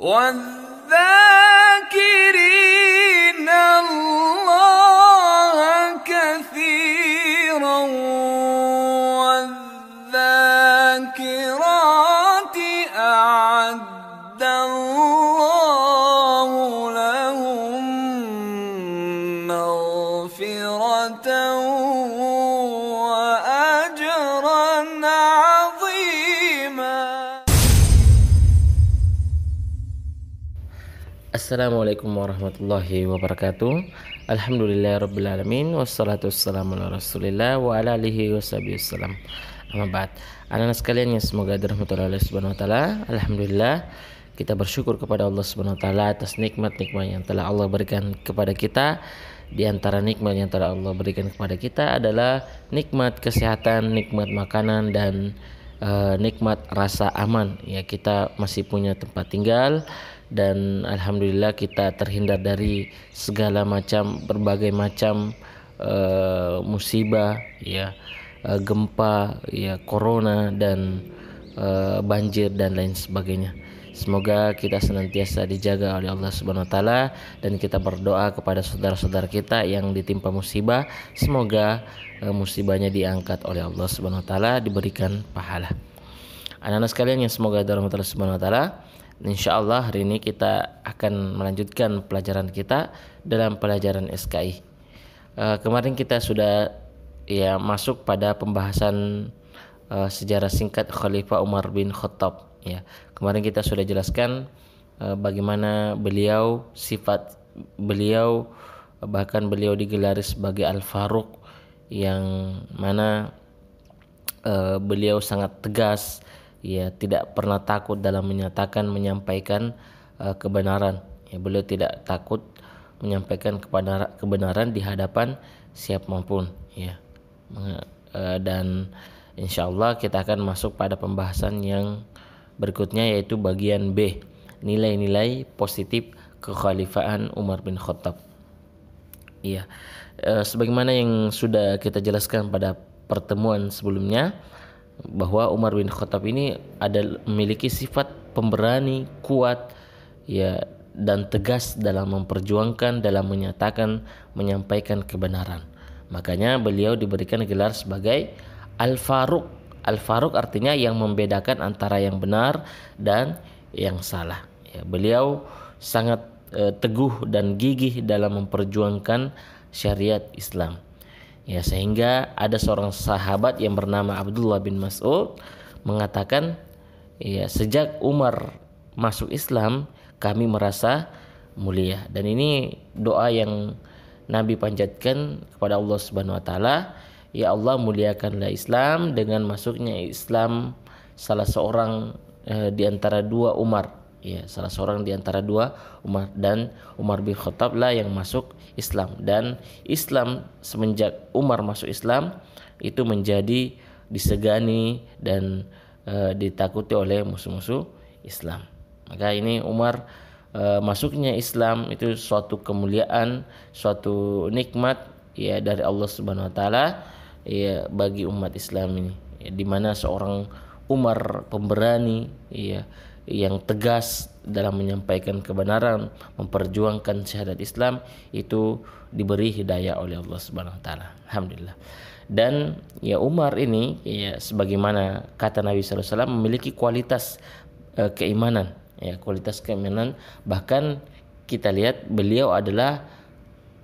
وَالذَّاكِرِينَ اللَّهَ كَثِيرًا وَالذَّاكِرَاتِ أَعَدَّ اللَّهُ لَهُم مَّغْفِرَةً وَأَجْرًا عَظِيمًا. Assalamualaikum warahmatullahi wabarakatuh. Alhamdulillahirrabbilalamin. Wassalatu wassalamu ala rasulillah wa ala alihi washabihi wassalam. Amma ba'd. Anak-anak sekalian yang semoga dirahmati oleh Allah Subhanahu wa taala. Alhamdulillah kita bersyukur kepada Allah Subhanahu wa taala atas nikmat-nikmat yang telah Allah berikan kepada kita. Di antara nikmat yang telah Allah berikan kepada kita adalah nikmat kesehatan, nikmat makanan, dan nikmat rasa aman. Ya, kita masih punya tempat tinggal dan alhamdulillah kita terhindar dari segala macam berbagai macam musibah, ya, gempa, ya, corona, dan banjir dan lain sebagainya. Semoga kita senantiasa dijaga oleh Allah Subhanahu wa taala, dan kita berdoa kepada saudara-saudara kita yang ditimpa musibah, semoga musibahnya diangkat oleh Allah Subhanahu wa taala, diberikan pahala. Anak-anak sekalian yang semoga dirahmati Allah Subhanahu wa taala, insyaallah hari ini kita akan melanjutkan pelajaran kita dalam pelajaran SKI. Kemarin kita sudah masuk pada pembahasan sejarah singkat Khalifah Umar bin Khattab. Ya, kemarin kita sudah jelaskan bagaimana beliau, sifat beliau, bahkan beliau digelari sebagai Al-Faruq, yang mana beliau sangat tegas, ya, tidak pernah takut dalam menyampaikan kebenaran. Ya, beliau tidak takut menyampaikan kebenaran di hadapan siapapun. Ya, dan insyaallah kita akan masuk pada pembahasan yang berikutnya, yaitu bagian B, nilai-nilai positif kekhalifahan Umar bin Khattab. Iya, sebagaimana yang sudah kita jelaskan pada pertemuan sebelumnya, bahwa Umar bin Khattab ini memiliki sifat pemberani, kuat, ya, dan tegas dalam memperjuangkan, dalam menyampaikan kebenaran. Makanya beliau diberikan gelar sebagai Al-Faruq. Al-Faruq artinya yang membedakan antara yang benar dan yang salah. Ya, beliau sangat teguh dan gigih dalam memperjuangkan syariat Islam. Ya, sehingga ada seorang sahabat yang bernama Abdullah bin Mas'ud mengatakan, ya, sejak Umar masuk Islam kami merasa mulia. Dan ini doa yang Nabi panjatkan kepada Allah Subhanahu wa taala, ya Allah, muliakanlah Islam dengan masuknya Islam salah seorang di antara dua Umar. Ya, salah seorang di antara dua Umar, dan Umar bin Khattab lah yang masuk Islam. Dan Islam semenjak Umar masuk Islam itu menjadi disegani dan ditakuti oleh musuh-musuh Islam. Maka ini Umar masuknya Islam itu suatu kemuliaan, suatu nikmat, ya, dari Allah Subhanahu wa taala, ya, bagi umat Islam ini, ya, di mana seorang Umar pemberani, ya, yang tegas dalam menyampaikan kebenaran, memperjuangkan syahadat Islam, itu diberi hidayah oleh Allah Subhanahu wa taala. Alhamdulillah. Dan ya, Umar ini, ya, sebagaimana kata Nabi sallallahu alaihi wasallam, memiliki kualitas keimanan, ya, kualitas keimanan. Bahkan kita lihat beliau adalah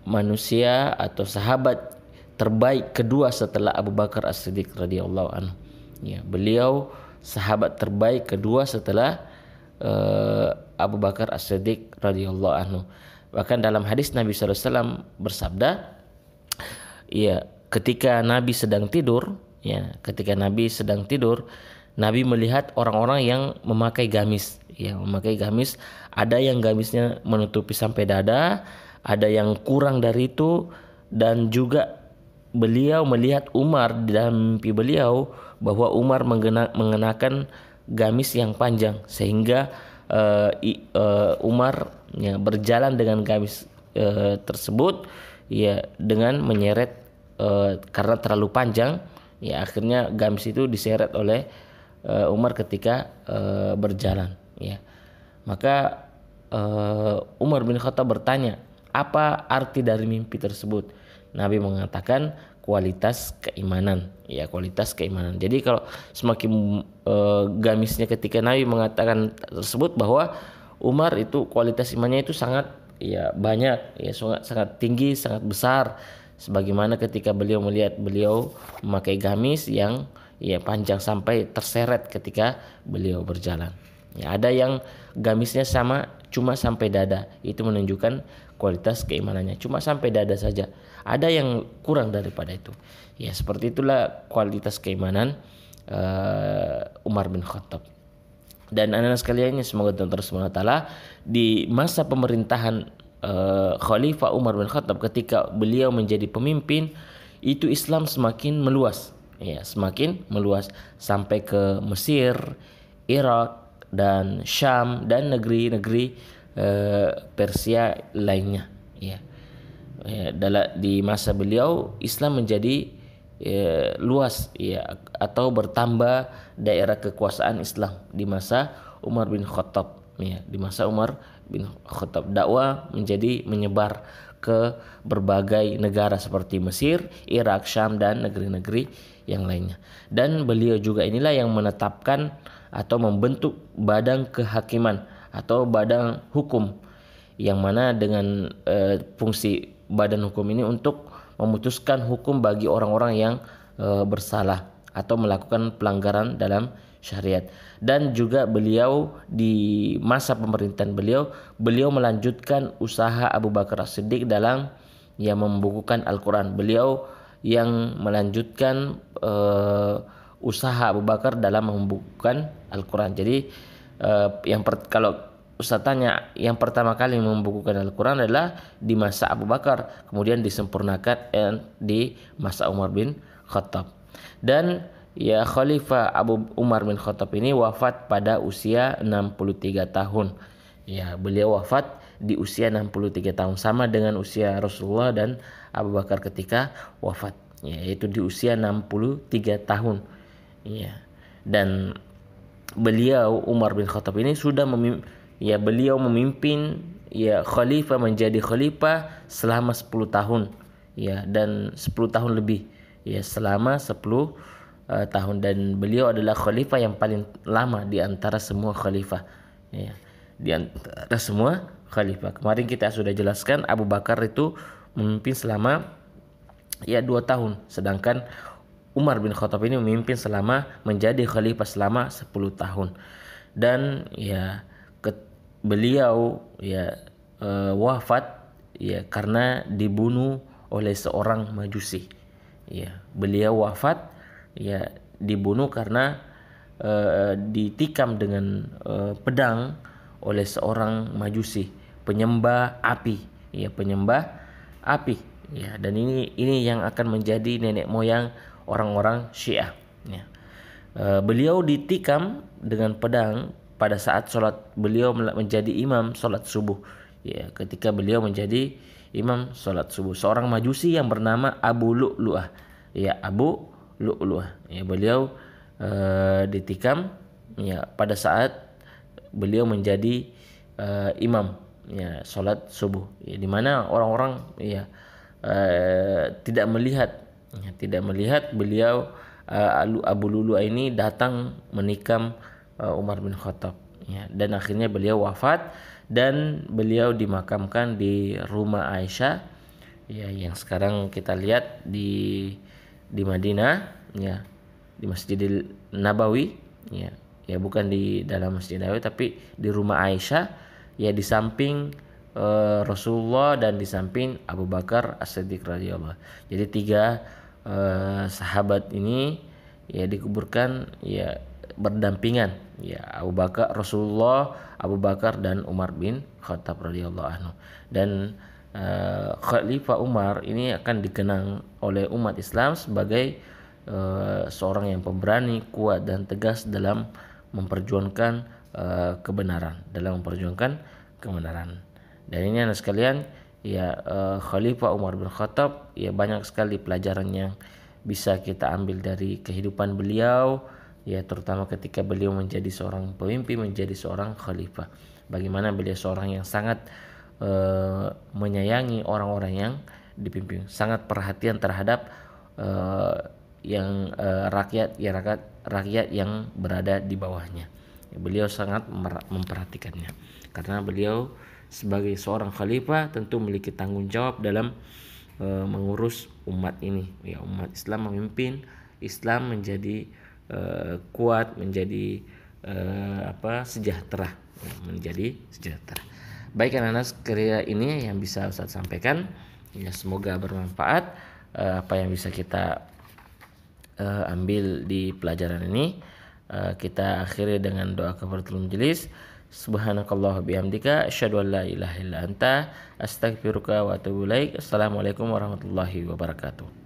manusia atau sahabat terbaik kedua setelah Abu Bakar As-Siddiq radhiyallahu anhu. Ya, beliau sahabat terbaik kedua setelah Abu Bakar As-Siddiq radhiyallahu anhu. Bahkan dalam hadis Nabi sallallahu alaihi wasallam bersabda, ya, ketika Nabi sedang tidur, Nabi melihat orang-orang yang memakai gamis, ya, ada yang gamisnya menutupi sampai dada, ada yang kurang dari itu, dan juga beliau melihat Umar di dalam mimpi beliau bahwa Umar mengenakan gamis yang panjang, sehingga Umar, ya, berjalan dengan gamis tersebut, ya, dengan menyeret karena terlalu panjang, ya, akhirnya gamis itu diseret oleh Umar ketika berjalan, ya. Maka Umar bin Khattab bertanya, apa arti dari mimpi tersebut? Nabi mengatakan kualitas keimanan, ya kualitas keimanan. Jadi kalau semakin gamisnya ketika Nabi mengatakan tersebut bahwa Umar itu kualitas imannya itu sangat ya banyak, ya sangat tinggi, sangat besar. Sebagaimana ketika beliau melihat beliau memakai gamis yang ya panjang sampai terseret ketika beliau berjalan. Ya, ada yang gamisnya sama cuma sampai dada, itu menunjukkan kualitas keimanannya cuma sampai dada saja. Ada yang kurang daripada itu. Ya seperti itulah kualitas keimanan Umar bin Khattab. Dan anak-anak sekalian, semoga Tuhan Subhanahu wa taala di masa pemerintahan Khalifah Umar bin Khattab ketika beliau menjadi pemimpin, itu Islam semakin meluas. Ya, semakin meluas sampai ke Mesir, Irak dan Syam dan negeri-negeri Persia lainnya. Ya. Di masa beliau Islam menjadi luas, ya, atau bertambah daerah kekuasaan Islam di masa Umar bin Khattab. Ya, di masa Umar bin Khattab dakwah menyebar ke berbagai negara seperti Mesir, Irak, Syam dan negeri-negeri yang lainnya. Dan beliau juga inilah yang menetapkan atau membentuk badan kehakiman atau badan hukum, yang mana dengan fungsi badan hukum ini untuk memutuskan hukum bagi orang-orang yang bersalah atau melakukan pelanggaran dalam syariat. Dan juga beliau di masa pemerintahan beliau melanjutkan usaha Abu Bakar As-Siddiq dalam membukukan Al-Quran. Beliau yang melanjutkan usaha Abu Bakar dalam membukukan Al-Quran. Jadi kalau Ustaz tanya, yang pertama kali membukukan Al-Quran adalah di masa Abu Bakar, kemudian disempurnakan di masa Umar bin Khattab. Dan ya Khalifah Abu Umar bin Khattab ini wafat pada usia 63 tahun. Ya, beliau wafat di usia 63 tahun, sama dengan usia Rasulullah dan Abu Bakar ketika wafat, yaitu di usia 63 tahun. Ya. Dan beliau Umar bin Khattab ini sudah beliau memimpin khalifah, menjadi khalifah selama 10 tahun. Ya, dan 10 tahun lebih. Ya, selama 10 tahun, dan beliau adalah khalifah yang paling lama di antara semua khalifah. Ya, di antara semua khalifah. Kemarin kita sudah jelaskan Abu Bakar itu memimpin selama 2 tahun, sedangkan Umar bin Khattab ini memimpin menjadi khalifah selama 10 tahun. Dan beliau wafat karena dibunuh oleh seorang Majusi. Ya, beliau wafat dibunuh karena ditikam dengan pedang oleh seorang Majusi, penyembah api. Ya, penyembah api. Ya, dan ini yang akan menjadi nenek moyang orang-orang Syiah. Ya. Beliau ditikam dengan pedang pada saat sholat beliau menjadi imam sholat subuh. Ya, ketika beliau menjadi imam sholat subuh, seorang Majusi yang bernama Abu Lu'lu'ah. Ya, Abu Lu'lu'ah. Ya, beliau ditikam pada saat beliau menjadi imam sholat subuh. Ya, di mana orang-orang tidak melihat beliau Abu Lu'lu'ah ini datang menikam Umar bin Khattab. Ya, dan akhirnya beliau wafat dan beliau dimakamkan di rumah Aisyah, yang sekarang kita lihat di Madinah, di Masjidil Nabawi, bukan di dalam Masjid Nabawi tapi di rumah Aisyah, di samping Rasulullah dan di samping Abu Bakar As-Siddiq radhiyallahu. Jadi 3 sahabat ini dikuburkan berdampingan, Abu Bakar, Rasulullah, Abu Bakar dan Umar bin Khattab radhiyallahu anhu. Dan Khalifah Umar ini akan dikenang oleh umat Islam sebagai seorang yang pemberani, kuat dan tegas dalam memperjuangkan kebenaran, Dan ini anak sekalian, Khalifah Umar bin Khattab, banyak sekali pelajaran yang bisa kita ambil dari kehidupan beliau, terutama ketika beliau menjadi seorang pemimpin, menjadi seorang khalifah. bagaimana beliau seorang yang sangat menyayangi orang-orang yang dipimpin, sangat perhatian terhadap rakyat yang berada di bawahnya. Beliau sangat memperhatikannya karena beliau sebagai seorang khalifah tentu memiliki tanggung jawab dalam mengurus umat ini, ya, umat Islam, memimpin Islam menjadi kuat, menjadi sejahtera, ya, menjadi sejahtera. Baik anak-anak, sekiranya ini yang bisa Ustaz sampaikan, ya, semoga bermanfaat apa yang bisa kita ambil di pelajaran ini. Kita akhiri dengan doa kafaratul majelis. Subhanakallah bihamdika asyhadu an la ilaha illa anta astaghfiruka wa atubu ilaik. Assalamualaikum warahmatullahi wabarakatuh.